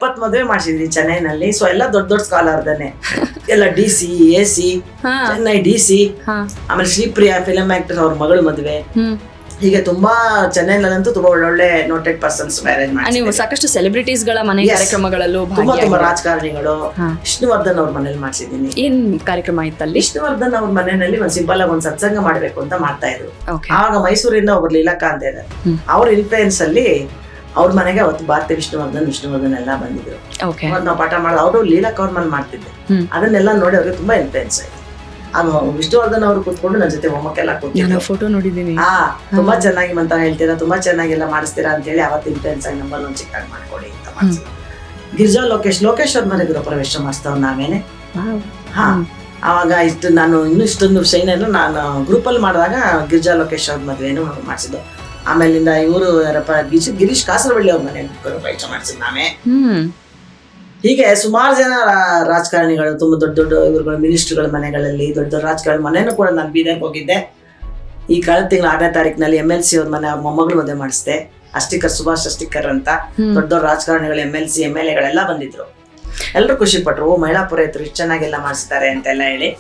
ಮದುವೆ ಮಾಡಿಸಿದ್ವಿ ಚೆನ್ನೈನಲ್ಲಿ. ಸೊ ಎಲ್ಲ ದೊಡ್ಡ ದೊಡ್ಡ ಸ್ಕಾಲರ್ದೇನೆ ಎಲ್ಲ DC, AC, ಚೆನ್ನೈ DC, ಆಮೇಲೆ ಶ್ರೀಪ್ರಿಯಾ ಫಿಲಂ ಆಕ್ಟರ್ ಅವ್ರ ಮಗಳು ಮದುವೆ, ಹೀಗೆ ತುಂಬಾ ಚೆನ್ನೈನಲ್ಲಂತೂ ತುಂಬಾ ಒಳ್ಳೊಳ್ಳೆ ನೋಟೆಡ್ ಪರ್ಸನ್ಸ್ ಮ್ಯಾರೇಜ್ ಮಾಡಿ. ನೀವು ಸಾಕಷ್ಟು ಸೆಲೆಬ್ರಿಟೀಸ್ ಗಳ ಮನೆ ಕಾರ್ಯಕ್ರಮಗಳಲ್ಲೂ ತುಂಬಾ ರಾಜಕಾರಣಿಗಳು, ವಿಷ್ಣುವರ್ಧನ್ ಅವ್ರ ಮನೇಲಿ ಮಾಡ್ಸಿದೀನಿ. ಏನ್ ಕಾರ್ಯಕ್ರಮ ಇತ್ತಲ್ಲಿ? ವಿಷ್ಣುವರ್ಧನ್ ಅವ್ರ ಮನೆಯಲ್ಲಿ ಒಂದ್ ಸಿಂಪಲ್ ಆಗಿ ಒಂದ್ ಸತ್ಸಂಗ ಮಾಡ್ಬೇಕು ಅಂತ ಮಾಡ್ತಾ ಇದ್ರು. ಆವಾಗ ಮೈಸೂರಿಂದ ಒಬ್ರು ಲೀಲಕ್ಕ ಅಂತ ಇದ್ದಾರೆ, ಅವ್ರ ಇನ್ಫ್ಲೂಯೆನ್ಸ್ ಅಲ್ಲಿ ಅವ್ರ ಮನೆಗೆ ಅವತ್ತು ಭಾರತಿ ವಿಷ್ಣುವರ್ಧನ್ ಎಲ್ಲ ಬಂದಿದ್ರು. ನಾವು ಪಾಠ ಮಾಡೋದು ಅವರು ಲೀಲಕ್ಕ ಅವ್ರ ಮನೆ ಮಾಡ್ತಿದ್ದೆ. ಅದನ್ನೆಲ್ಲ ನೋಡಿ ಅವ್ರಿಗೆ ತುಂಬಾ ಇನ್ಫ್ಲೂಯೆನ್ಸ್ ಆಯ್ತು. ವಿಷ್ಣುವರ್ಧನ್ ಅವರು ಕೂತ್ಕೊಂಡು ನನ್ನ ಜೊತೆ ಹೋಮಕ್ಕೆಲ್ಲ ಕೂತಿದ್ರು. ಫೋಟೋ ನೋಡಿದೀನಿ. ತುಂಬಾ ಚೆನ್ನಾಗಿ ಮಂತ್ರ ಹೇಳ್ತೀರಾ, ತುಂಬಾ ಚೆನ್ನಾಗೆಲ್ಲ ಮಾಡಿಸ್ತೀರಾ ಅಂತ ಹೇಳಿ ಅವತ್ತು ಇನ್ಫ್ಲೂಯೆನ್ಸ್ ಆಗಿ ನಂಬರ್ ಒಂದು ಚಿಕ್ಕ ಮಾಡ್ಕೊಡಿ ಅಂತ ಮಾಡ್ಸಿದ್ರು. ಗಿರಿಜಾ ಲೋಕೇಶ್ ಅವ್ರ ಮನೆ ಗೃಹ ಪ್ರವೇಶ ಮಾಡಿಸ್ತವ್ ನಾವೇನೆ. ಅವಾಗ ನಾನು ಇಷ್ಟೊಂದು ಶೈನನ್ನು ನಾನು ಗ್ರೂಪಲ್ಲಿ ಮಾಡಿದಾಗ ಗಿರಿಜಾ ಲೋಕೇಶ್ ಅವ್ರ ಮದುವೆನೂ ಮಾಡಿಸಿದ್ದು. ಆಮೇಲಿಂದ ಇವರು ಯಾರಪ್ಪ ಗಿರೀಶ್ ಕಾಸರವಳ್ಳಿ ಅವ್ರ ಮನೆ ಗೃಹ ಪ್ರವೇಶ ಮಾಡಿಸಿದ್ ನಾವೇ. ಹೀಗೆ ಸುಮಾರು ಜನ ರಾಜಕಾರಣಿಗಳು, ತುಂಬಾ ದೊಡ್ಡ ದೊಡ್ಡ ಇವ್ರುಗಳ ಮಿನಿಸ್ಟರ್ಗಳ ಮನೆಗಳಲ್ಲಿ, ದೊಡ್ಡ ದೊಡ್ಡ ರಾಜಕಾರಣಿ ಮನೆಯೂ ಕೂಡ ನಾನು ಬೀದರ್ಗೆ ಹೋಗಿದ್ದೆ. ಈ ಕಳೆದ ತಿಂಗಳ 6ನೇ ತಾರೀಕಿನಲ್ಲಿ MLC ಅವ್ರ ಮನೆ ಮೊಮ್ಮಗಳು ಮದುವೆ ಮಾಡಿಸಿದೆ. ಅಷ್ಟಿಕರ್ ಸುಭಾಷ್ ಅಷ್ಟಿಕರ್ ಅಂತ ದೊಡ್ಡ ದೊಡ್ಡ ರಾಜಕಾರಣಿಗಳು, MLC MLA ಗಳೆಲ್ಲ ಬಂದಿದ್ರು. ಎಲ್ಲರೂ ಖುಷಿ ಪಟ್ರು. ಮಹಿಳಾ ಪುರೋಹಿತರು ಇಷ್ಟು ಚೆನ್ನಾಗೆಲ್ಲ ಮಾಡಿಸ್ತಾರೆ ಅಂತೆಲ್ಲ ಹೇಳಿ.